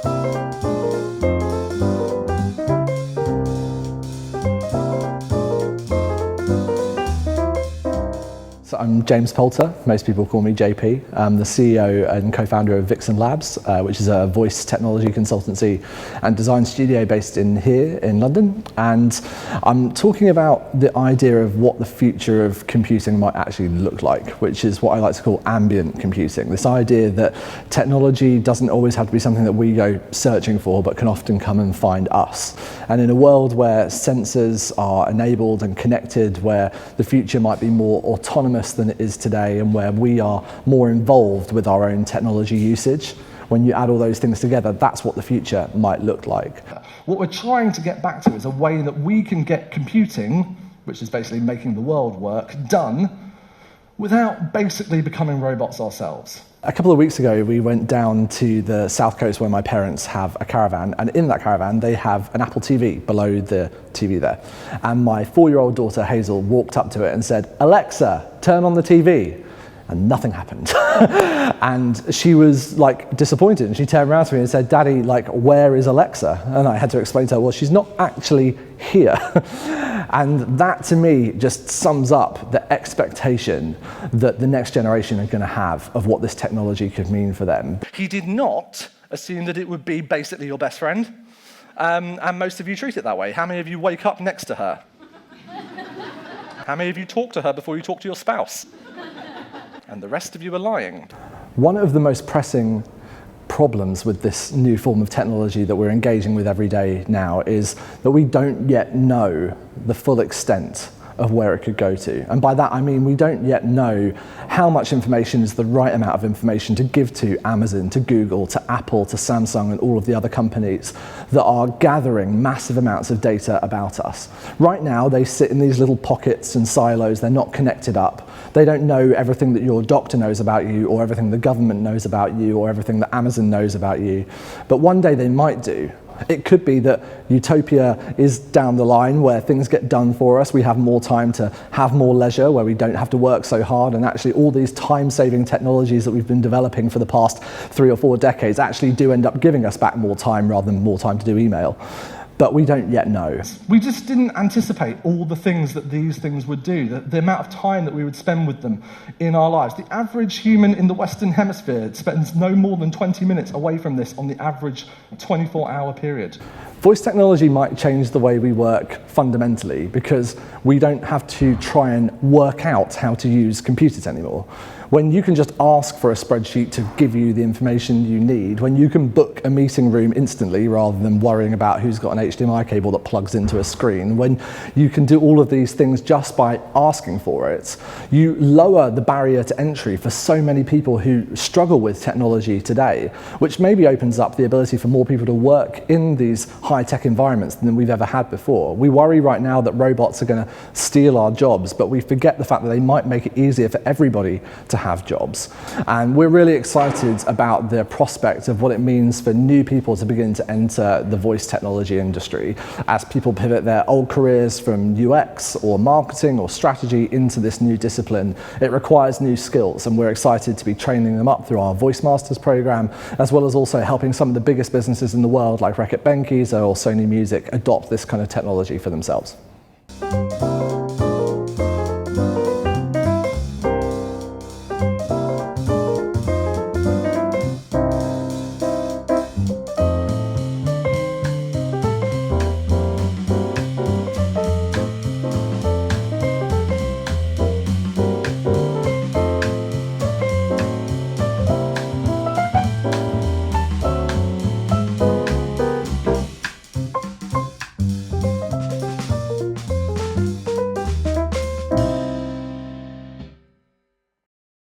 So I'm James Poulter, most people call me JP. I'm the CEO and co-founder of Vixen Labs, which is a voice technology consultancy and design studio based here in London. And I'm talking about the idea of what the future of computing might actually look like, which is what I like to call ambient computing. This idea that technology doesn't always have to be something that we go searching for, but can often come and find us. And in a world where sensors are enabled and connected, where the future might be more autonomous than it is today, and where we are more involved with our own technology usage, when you add all those things together, that's what the future might look like. What we're trying to get back to is a way that we can get computing, which is basically making the world work, done without basically becoming robots ourselves. A couple of weeks ago, we went down to the south coast where my parents have a caravan, and in that caravan, they have an Apple TV below the TV there. And my 4-year-old daughter, Hazel, walked up to it and said, "Alexa, turn on the TV." And nothing happened. And she was like disappointed, and she turned around to me and said, "Daddy, like, where is Alexa?" And I had to explain to her, well, she's not actually here. And that to me just sums up the expectation that the next generation are going to have of what this technology could mean for them. He did not assume that it would be basically your best friend, and most of you treat it that way. How many of you wake up next to her? How many of you talk to her before you talk to your spouse? And the rest of you are lying. One of the most pressing problems with this new form of technology that we're engaging with every day now is that we don't yet know the full extent of where it could go to. And by that I mean we don't yet know how much information is the right amount of information to give to Amazon, to Google, to Apple, to Samsung and all of the other companies that are gathering massive amounts of data about us. Right now they sit in these little pockets and silos, they're not connected up. They don't know everything that your doctor knows about you, or everything the government knows about you, or everything that Amazon knows about you. But one day they might do. It could be that utopia is down the line, where things get done for us. We have more time to have more leisure, where we don't have to work so hard, and actually all these time-saving technologies that we've been developing for the past 3 or 4 decades actually do end up giving us back more time rather than more time to do email. But we don't yet know. We just didn't anticipate all the things that these things would do, the amount of time that we would spend with them in our lives. The average human in the Western Hemisphere spends no more than 20 minutes away from this on the average 24-hour period. Voice technology might change the way we work fundamentally, because we don't have to try and work out how to use computers anymore. When you can just ask for a spreadsheet to give you the information you need, when you can book a meeting room instantly rather than worrying about who's got an HDMI cable that plugs into a screen, when you can do all of these things just by asking for it, you lower the barrier to entry for so many people who struggle with technology today, which maybe opens up the ability for more people to work in these high-tech environments than we've ever had before. We worry right now that robots are going to steal our jobs, but we forget the fact that they might make it easier for everybody to have jobs. And we're really excited about the prospect of what it means for new people to begin to enter the voice technology industry as people pivot their old careers from UX or marketing or strategy into this new discipline. It requires new skills, and we're excited to be training them up through our Voice Masters program, as well as also helping some of the biggest businesses in the world like Reckitt Benckiser or Sony Music adopt this kind of technology for themselves.